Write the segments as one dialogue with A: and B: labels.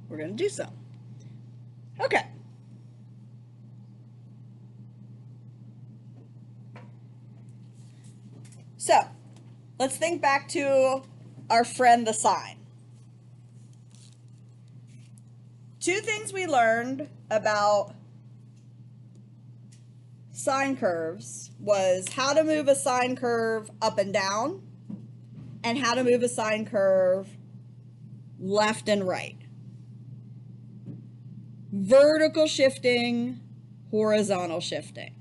A: we're going to do some. Okay. So let's think back to our friend the sine. Two things we learned about sine curves was how to move a sine curve up and down and how to move a sine curve left and right. Vertical shifting, horizontal shifting.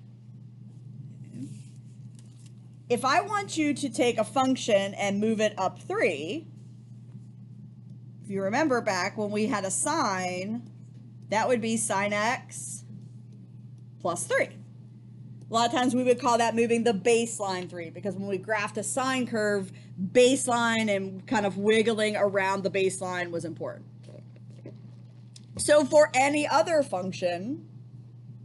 A: If I want you to take a function and move it up 3, if you remember back when we had a sine, that would be sine x plus 3. A lot of times we would call that moving the baseline 3, because when we graphed a sine curve, baseline and kind of wiggling around the baseline was important. So for any other function,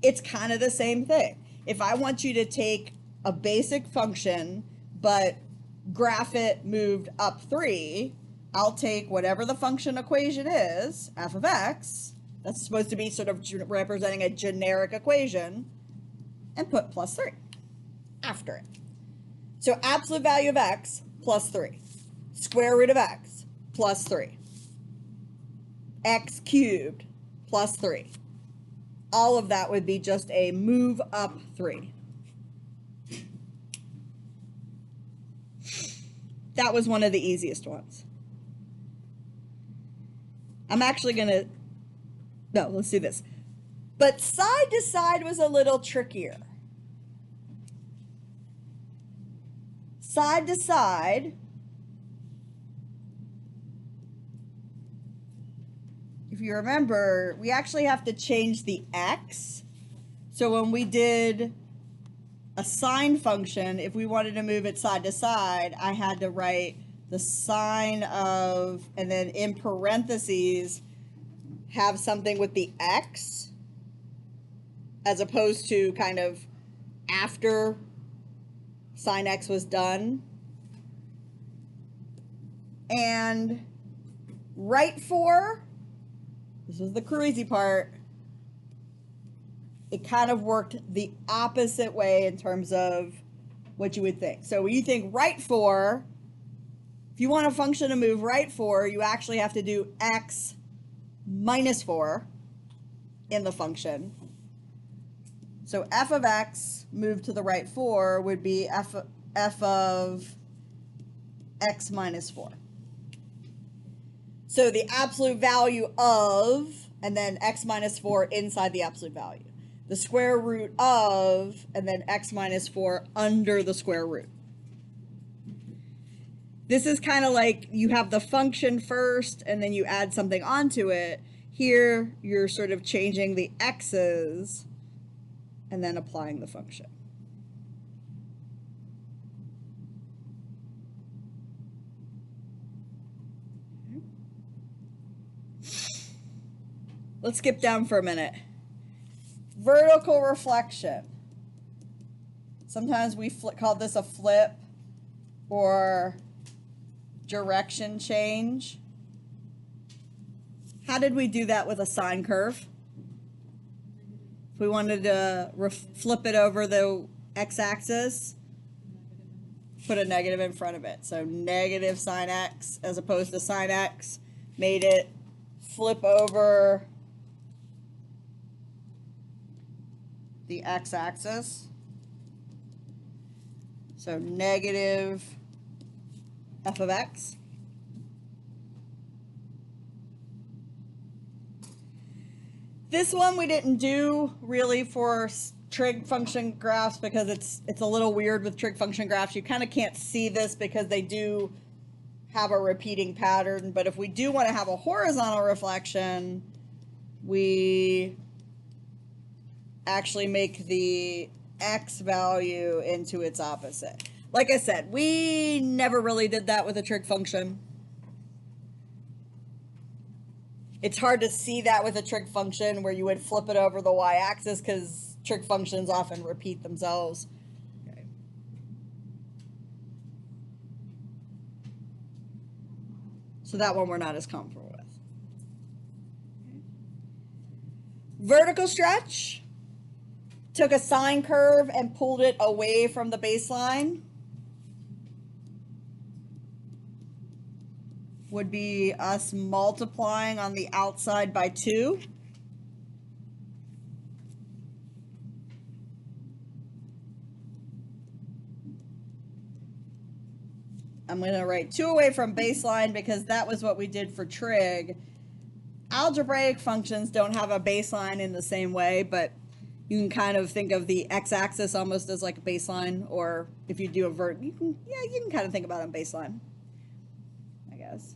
A: it's kind of the same thing. If I want you to take a basic function, but graph it moved up 3, I'll take whatever the function equation is, f of x, that's supposed to be sort of representing a generic equation, and put plus 3 after it. So absolute value of x plus 3, square root of x plus 3, x cubed plus 3. All of that would be just a move up 3. That was one of the easiest ones. I'm actually going to, no, let's do this. But side to side was a little trickier. Side to side, if you remember, we actually have to change the x. So when we did a sine function, if we wanted to move it side to side, I had to write the sine of, and then in parentheses, have something with the x, as opposed to kind of after sine x was done. And right for, this is the crazy part, it kind of worked the opposite way in terms of what you would think. So when you think right for, if you want a function to move right for, you actually have to do x minus 4 in the function. So f of x moved to the right 4 would be f of x minus 4. So the absolute value of, and then x minus 4 inside the absolute value. The square root of, and then x minus 4 under the square root. This is kind of like you have the function first and then you add something onto it. Here, you're sort of changing the x's and then applying the function. Let's skip down for a minute. Vertical reflection. Sometimes we call this a flip or direction change. How did we do that with a sine curve? If we wanted to flip it over the x-axis, put a negative in front of it. So negative sine x as opposed to sine x made it flip over the x-axis. So negative f of x. This one we didn't do really for trig function graphs because it's a little weird with trig function graphs. You kind of can't see this because they do have a repeating pattern. But if we do want to have a horizontal reflection, we actually make the x value into its opposite. Like I said, we never really did that with a trig function. It's hard to see that with a trig function where you would flip it over the y-axis because trig functions often repeat themselves. Okay. So that one we're not as comfortable with. Vertical stretch, took a sine curve and pulled it away from the baseline. Would be us multiplying on the outside by 2. I'm going to write 2 away from baseline because that was what we did for trig. Algebraic functions don't have a baseline in the same way, but you can kind of think of the x-axis almost as like a baseline, or if you do a you can kind of think about it on baseline, I guess.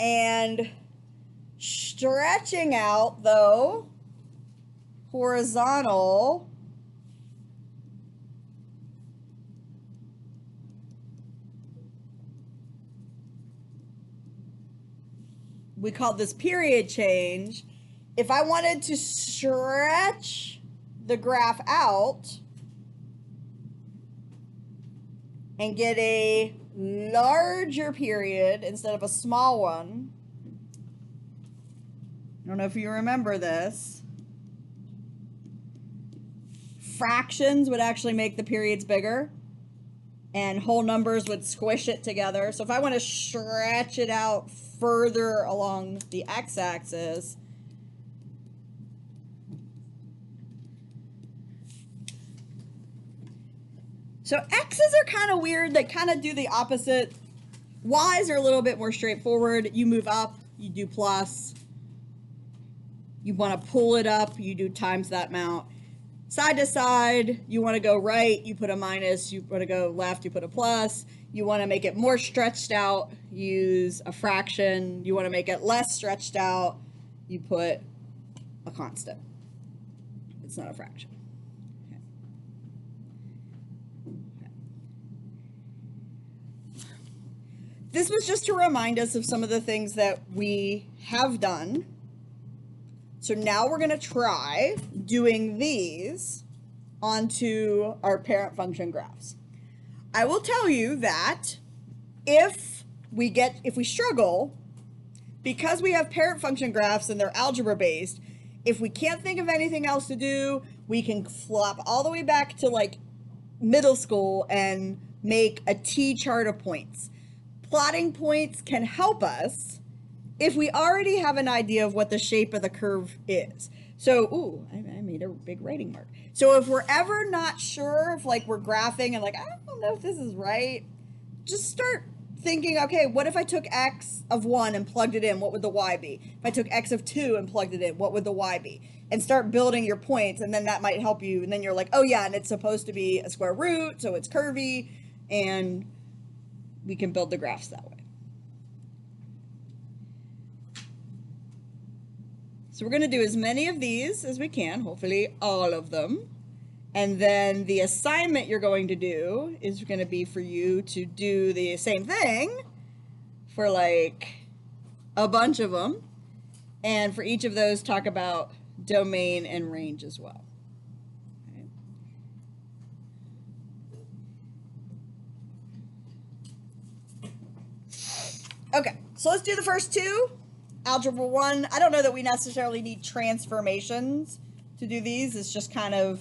A: And stretching out, though, horizontal, we call this period change. If I wanted to stretch the graph out and get a larger period instead of a small one, I don't know if you remember this, fractions would actually make the periods bigger and whole numbers would squish it together. So if I want to stretch it out further along the x-axis, so x's are kind of weird. They kind of do the opposite. Y's are a little bit more straightforward. You move up, you do plus. You want to pull it up, you do times that amount. Side to side, you want to go right, you put a minus. You want to go left, you put a plus. You want to make it more stretched out, use a fraction. You want to make it less stretched out, you put a constant. It's not a fraction. This was just to remind us of some of the things that we have done. So now we're going to try doing these onto our parent function graphs. I will tell you that if we struggle, because we have parent function graphs and they're algebra based, if we can't think of anything else to do, we can flop all the way back to like middle school and make a T-chart of points. Plotting points can help us if we already have an idea of what the shape of the curve is. So, ooh, I made a big writing mark. So if we're ever not sure if like we're graphing and like, I don't know if this is right, just start thinking, okay, what if I took x of 1 and plugged it in, what would the y be? If I took x of 2 and plugged it in, what would the y be? And start building your points, and then that might help you. And then you're like, oh yeah, and it's supposed to be a square root, so it's curvy, and we can build the graphs that way. So we're going to do as many of these as we can, hopefully all of them. And then the assignment you're going to do is going to be for you to do the same thing for like a bunch of them. And for each of those, talk about domain and range as well. Okay, so let's do the first two. Algebra 1, I don't know that we necessarily need transformations to do these. It's just kind of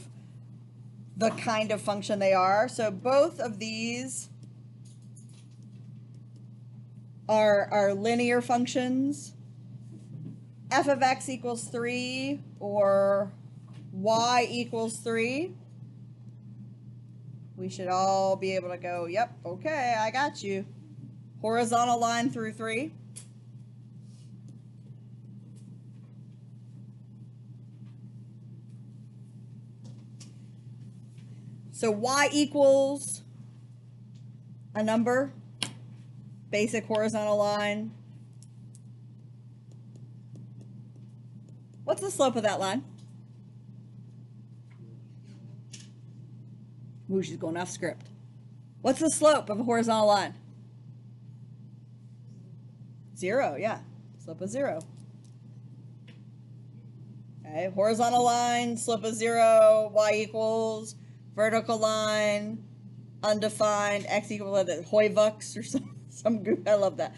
A: the kind of function they are. So both of these are linear functions. F of x equals 3 or y equals 3. We should all be able to go, yep, okay, I got you. Horizontal line through 3. So y equals a number, basic horizontal line. What's the slope of that line? Ooh, she's going off script. What's the slope of a horizontal line? 0, yeah. Slope of 0. Okay, horizontal line, slope of 0, y equals, vertical line, undefined, x equal to Hoivux or some group. I love that.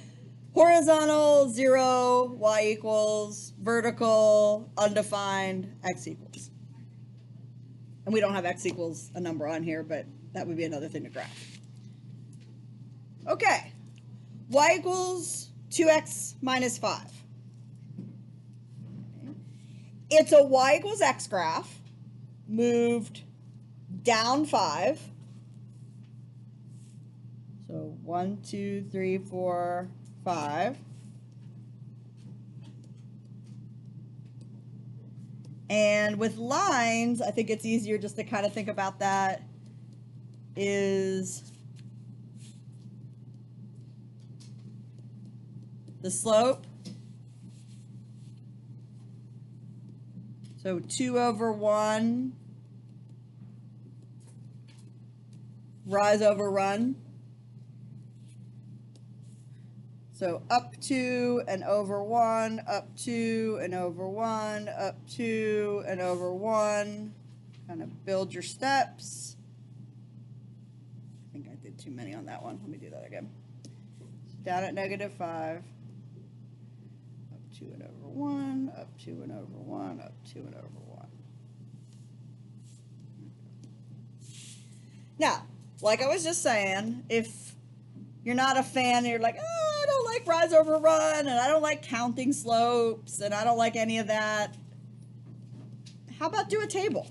A: Horizontal, 0, y equals, vertical, undefined, x equals. And we don't have x equals a number on here, but that would be another thing to graph. Okay, y equals 2x minus 5. It's a y equals x graph, moved down 5. So 1, 2, 3, 4, 5. And with lines, I think it's easier just to kind of think about that is the slope. So 2 over 1, rise over run. So up 2 and over 1, up 2 and over 1, up 2 and over 1. Kind of build your steps. I think I did too many on that one. Let me do that again. Down at negative 5. Up 2 and over 1, up 2 and over 1, up 2 and over 1. Now, like I was just saying, if you're not a fan and you're like, oh, I don't like rise over run, and I don't like counting slopes, and I don't like any of that, how about do a table?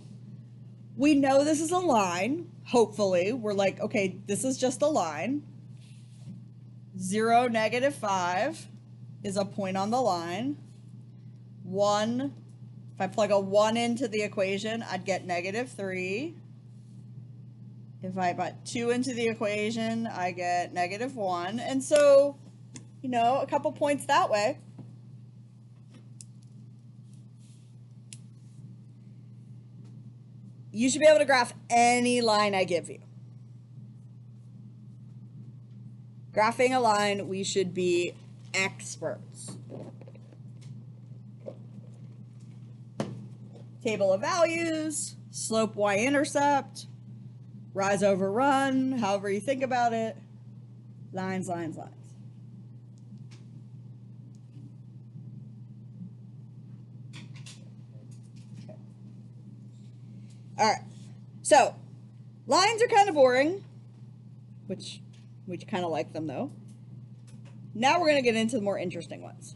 A: We know this is a line, hopefully. We're like, okay, this is just a line. 0, negative 5 is a point on the line. 1, if I plug a 1 into the equation, I'd get negative 3. If I put 2 into the equation, I get negative 1. And so, you know, a couple points that way. You should be able to graph any line I give you. Graphing a line, we should be experts. Table of values, slope y-intercept, rise over run, however you think about it. Lines, lines, lines. Okay. All right. So, lines are kind of boring, which we kind of like them though. Now we're going to get into the more interesting ones.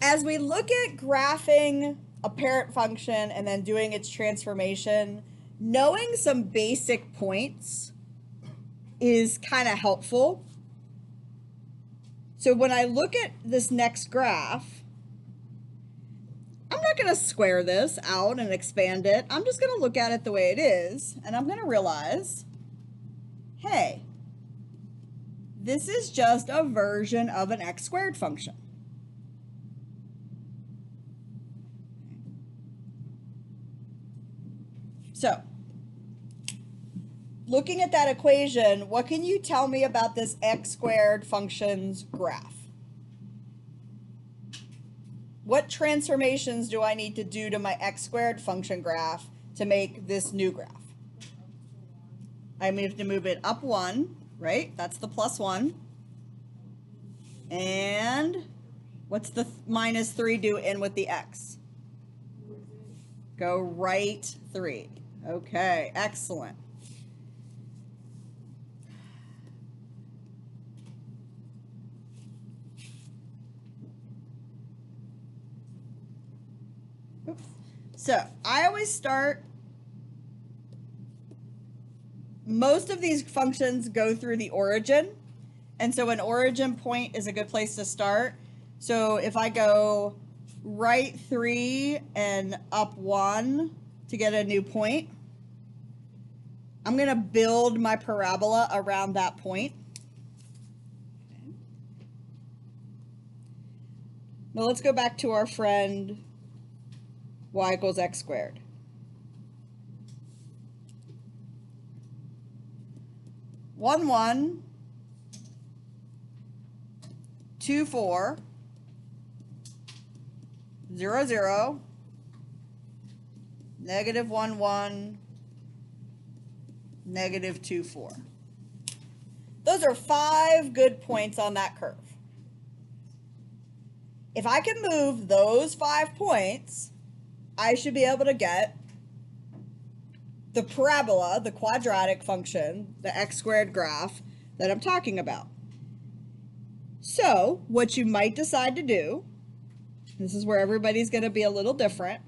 A: As we look at graphing a parent function and then doing its transformation, knowing some basic points is kind of helpful. So when I look at this next graph, I'm not going to square this out and expand it. I'm just going to look at it the way it is, and I'm going to realize, hey, this is just a version of an x squared function. So, looking at that equation, what can you tell me about this x squared function's graph? What transformations do I need to do to my x squared function graph to make this new graph? I have to move it up 1, right? That's the plus 1. And what's the minus 3 do in with the x? Go right 3. Okay, excellent. Oops. So I always start, most of these functions go through the origin, and so an origin point is a good place to start. So if I go right 3 and up 1 to get a new point, I'm going to build my parabola around that point. Okay. Now let's go back to our friend y equals x squared. One, 1, 2, 4, 0, 0, negative 1, 1, negative 2, 4. Those are 5 good points on that curve. If I can move those 5 points, I should be able to get the parabola, the quadratic function, the x squared graph that I'm talking about. So what you might decide to do, this is where everybody's going to be a little different,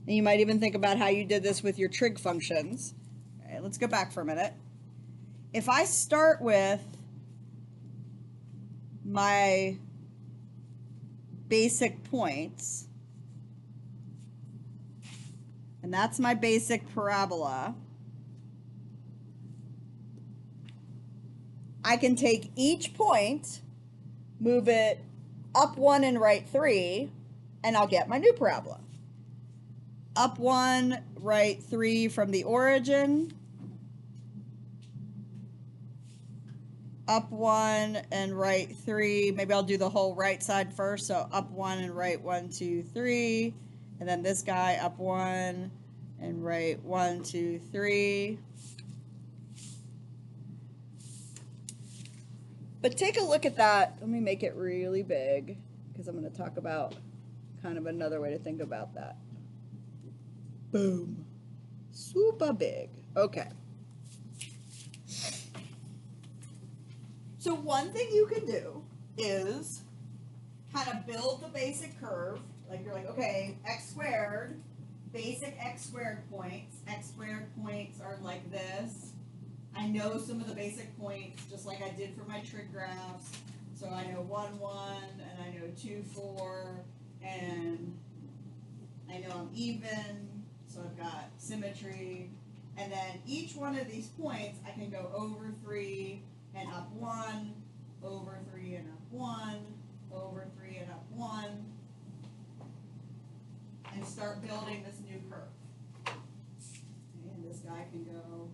A: and you might even think about how you did this with your trig functions. All right, let's go back for a minute. If I start with my basic points, and that's my basic parabola, I can take each point, move it up 1 and right 3, and I'll get my new parabola. Up 1, right 3 from the origin, up 1 and right 3, maybe I'll do the whole right side first, so up 1 and right 1, 2, 3, and then this guy up 1 and right 1, 2, 3. But take a look at that. Let me make it really big because I'm going to talk about kind of another way to think about that. Boom. Super big. Okay. So one thing you can do is kind of build the basic curve. Like you're like, okay, x squared, basic x squared points. X squared points are like this. I know some of the basic points, just like I did for my trig graphs. So I know 1, 1, and I know 2, 4, and I know I'm even, so I've got symmetry. And then each one of these points, I can go over 3 and up 1, over 3 and up 1, over 3 and up 1, and start building this new curve. And this guy can go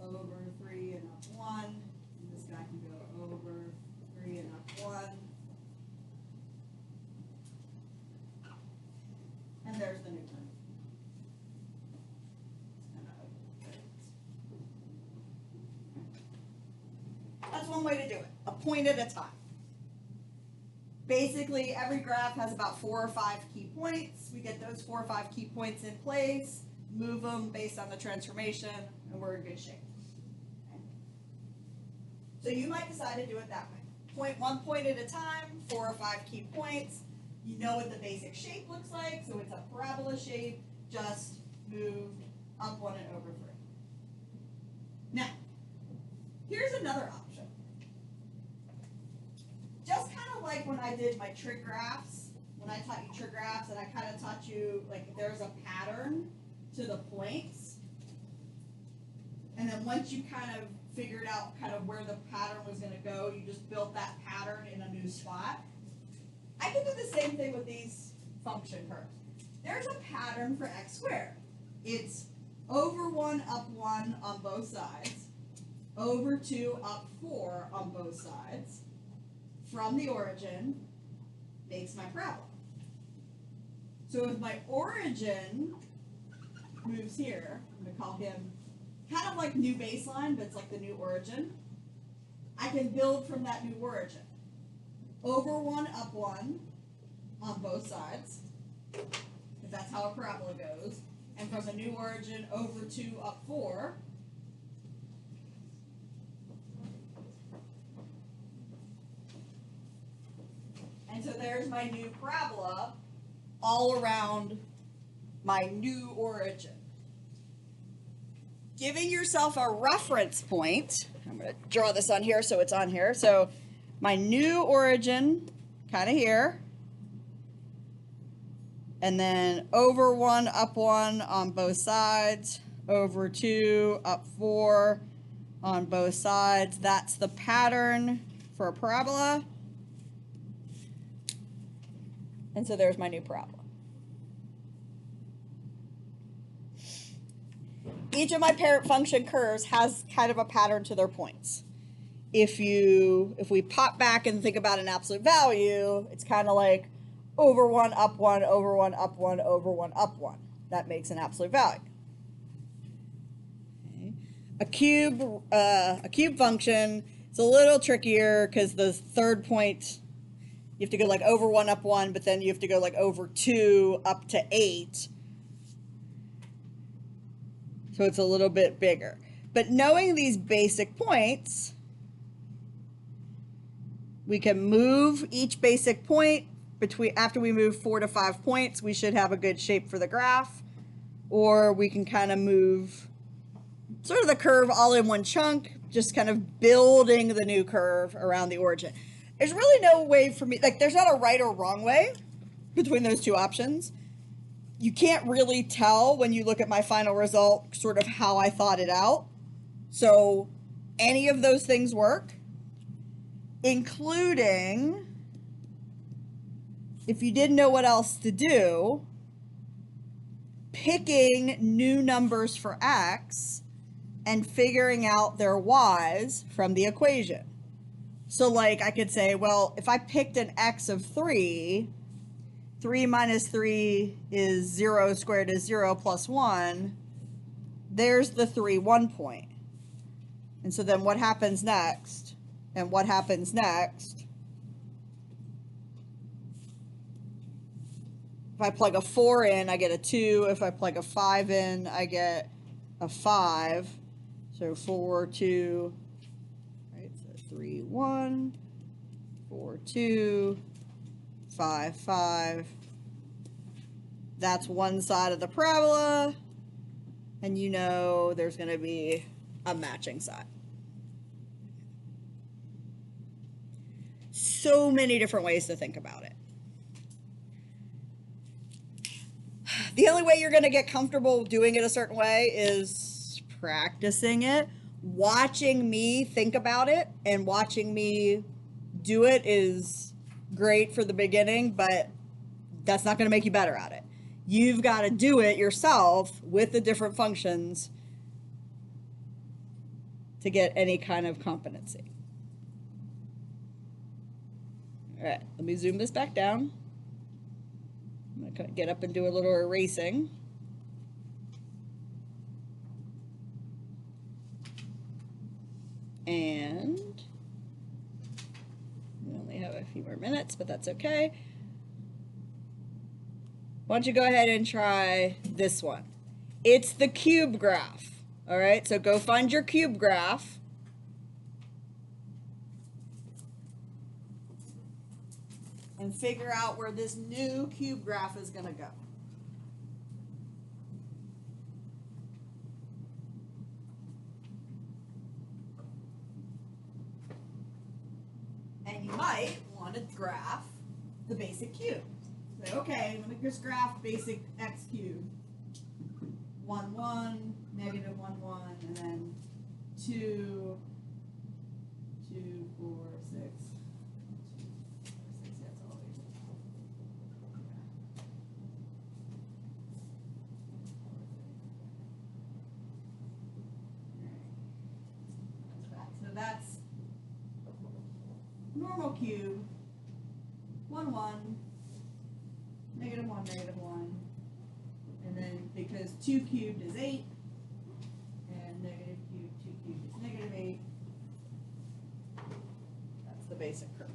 A: over 3 and up 1, and this guy can go over 3 and up 1. And there's the new curve. That's one way to do it, a point at a time. Basically, every graph has about 4 or 5 key points. We get those 4 or 5 key points in place, move them based on the transformation, and we're in good shape. Okay. So you might decide to do it that way. One point at a time, 4 or 5 key points. You know what the basic shape looks like, so it's a parabola shape, just moved up 1 and over 3. Now, here's another option. Just kind of like when I did my trig graphs, when I taught you trig graphs, and I kind of taught you, like, there's a pattern to the points. And then once you kind of figured out kind of where the pattern was going to go, you just built that pattern in a new spot. I can do the same thing with these function curves. There's a pattern for x squared. It's over 1, up 1 on both sides, over 2, up 4 on both sides, from the origin makes my parabola. So if my origin moves here, I'm going to call him kind of like new baseline, but it's like the new origin. I can build from that new origin. Over 1, up 1 on both sides, if that's how a parabola goes. And from the new origin, over 2, up 4. And so there's my new parabola all around my new origin. Giving yourself a reference point, I'm going to draw this on here so it's on here. So my new origin, kind of here, and then over 1, up 1 on both sides, over 2, up 4 on both sides. That's the pattern for a parabola. And so there's my new parabola. Each of my parent function curves has kind of a pattern to their points. If we pop back and think about an absolute value, it's kind of like over 1, up 1, over 1, up 1, over 1, up 1. that makes an absolute value. Okay. A cube function is a little trickier because the third point, you have to go like over 1 up 1, but then you have to go like over 2 up to 8. So it's a little bit bigger. But knowing these basic points, we can move each basic point after we move 4 to 5 points, we should have a good shape for the graph. Or we can kind of move sort of the curve all in one chunk, just kind of building the new curve around the origin. There's really no way for me, like there's not a right or wrong way between those two options. You can't really tell when you look at my final result sort of how I thought it out. So any of those things work, including if you didn't know what else to do, picking new numbers for x and figuring out their y's from the equation. So like I could say, well, if I picked an x of 3, 3 minus 3 is 0 squared is 0 plus 1. There's the 3 1 point. And so then what happens next? And what happens next? If I plug a 4 in, I get a 2. If I plug a 5 in, I get a 5. So 4, 2, right? So 3, 1, 4, 2, 5, 5. That's one side of the parabola. And you know there's going to be a matching side. So many different ways to think about it. The only way you're going to get comfortable doing it a certain way is practicing it. Watching me think about it and watching me do it is great for the beginning, but that's not going to make you better at it. You've got to do it yourself with the different functions to get any kind of competency. All right, let me zoom this back down. I'm going to get up and do a little erasing. And we only have a few more minutes, but that's okay. Why don't you go ahead and try this one? It's the cube graph. All right, so go find your cube graph. And figure out where this new cube graph is going to go. And you might want to graph the basic cube. Say, okay, let me just graph basic x cubed. 1, 1, negative 1, 1, and then 2, 2, 4, 6. That's normal cube, 1, 1, negative 1, negative 1, and then because 2 cubed is 8, and negative cube, 2 cubed is negative 8, that's the basic curve.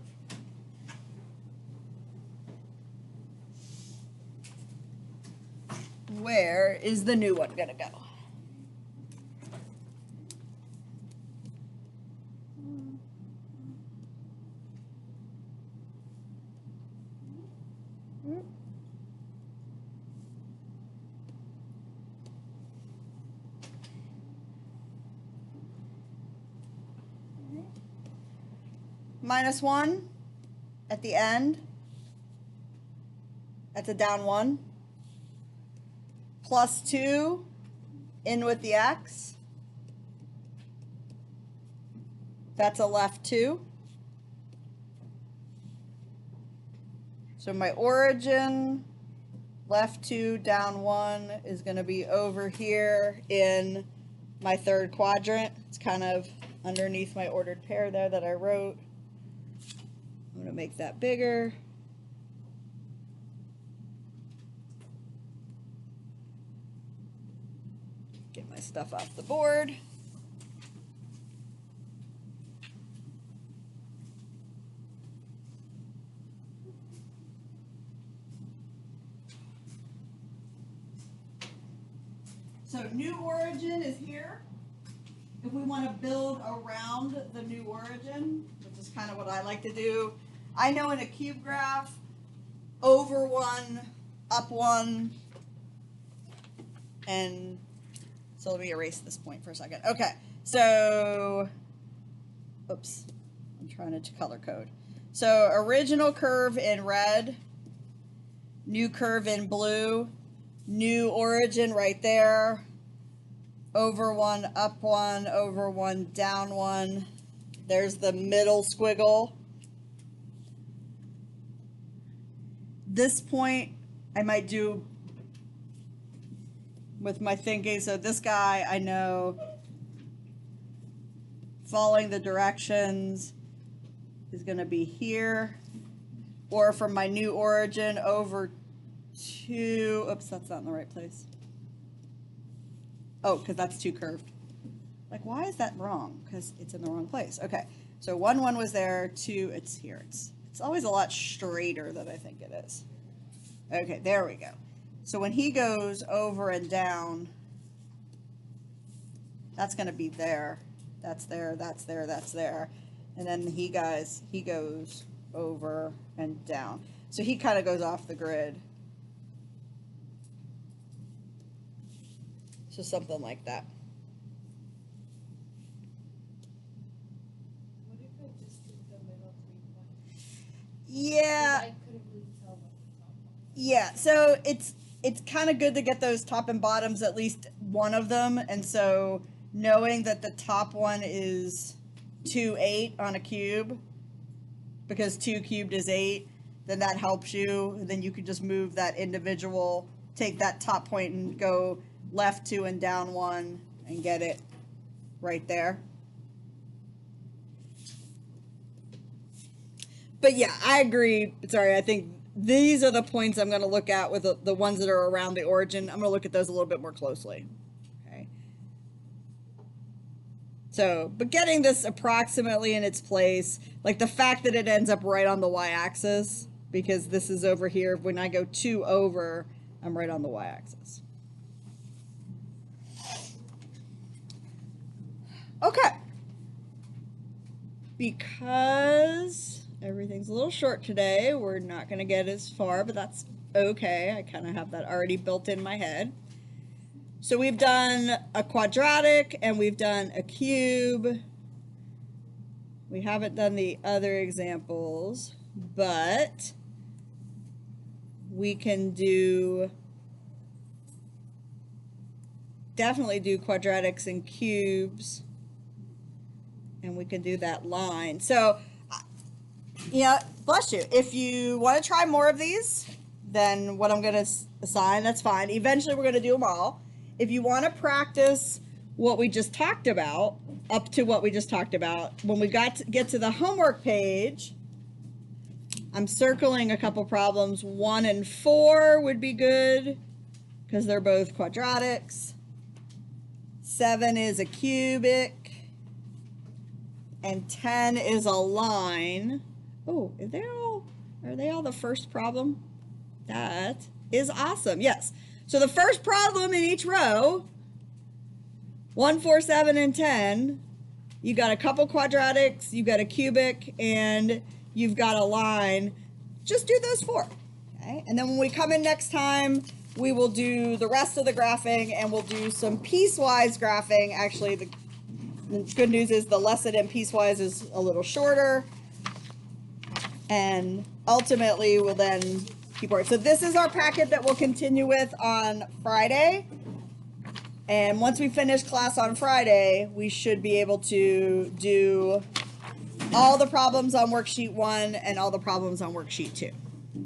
A: Where is the new one going to go? Minus 1 at the end. That's a down 1. Plus 2 in with the x. That's a left 2. So my origin, left 2, down 1 is going to be over here in my third quadrant. It's kind of underneath my ordered pair there that I wrote. I'm going to make that bigger. stuff off the board. So new origin is here. If we want to build around the new origin, which is kind of what I like to do, I know in a cube graph, over one, up one, and so let me erase this point for a second. Okay, so, oops, I'm trying to color code. So original curve in red, new curve in blue, new origin right there, over one, up one, over one, down one. There's the middle squiggle. This point I might do with my thinking. So this guy, I know following the directions is going to be here, or from my new origin over to, oops, that's not in the right place. Oh, because that's too curved. Like, why is that wrong? Because it's in the wrong place. Okay, so 1, 1 was there, 2, it's here. It's always a lot straighter than I think it is. Okay, there we go. So when he goes over and down, that's going to be there. That's there, that's there, that's there. And then he goes over and down. So he kind of goes off the grid. So something like that.
B: What if I just did the middle 3 points?
A: Yeah.
B: I couldn't really tell what the top one was.
A: Yeah, so it's kind of good to get those top and bottoms, at least one of them. And so knowing that the top one is 2, 8 on a cube, because 2 cubed is 8, then that helps you. And then you could just move that individual, take that top point and go left 2 and down 1 and get it right there. But yeah, I agree. Sorry, I think these are the points I'm going to look at with the ones that are around the origin. I'm going to look at those a little bit more closely. Okay. So, but getting this approximately in its place, like the fact that it ends up right on the y-axis, because this is over here. When I go 2 over, I'm right on the y-axis. Okay. Because everything's a little short today, we're not going to get as far, but that's okay. I kind of have that already built in my head. So we've done a quadratic and we've done a cube. We haven't done the other examples, but we can definitely do quadratics and cubes. And we can do that line. So, yeah, bless you. If you want to try more of these, then what I'm going to assign, that's fine. Eventually, we're going to do them all. If you want to practice what we just talked about, up to what we just talked about, when we get to the homework page, I'm circling a couple problems. 1 and 4 would be good because they're both quadratics. 7 is a cubic. And 10 is a line. Oh, are they all the first problem? That is awesome. Yes. So the first problem in each row, 1, 4, 7, and 10, you've got a couple quadratics, you've got a cubic, and you've got a line. Just do those 4. Okay. And then when we come in next time, we will do the rest of the graphing, and we'll do some piecewise graphing. Actually, the good news is the lesson in piecewise is a little shorter, and ultimately we'll then keep working. So this is our packet that we'll continue with on Friday, and once we finish class on Friday, we should be able to do all the problems on worksheet 1 and all the problems on worksheet 2.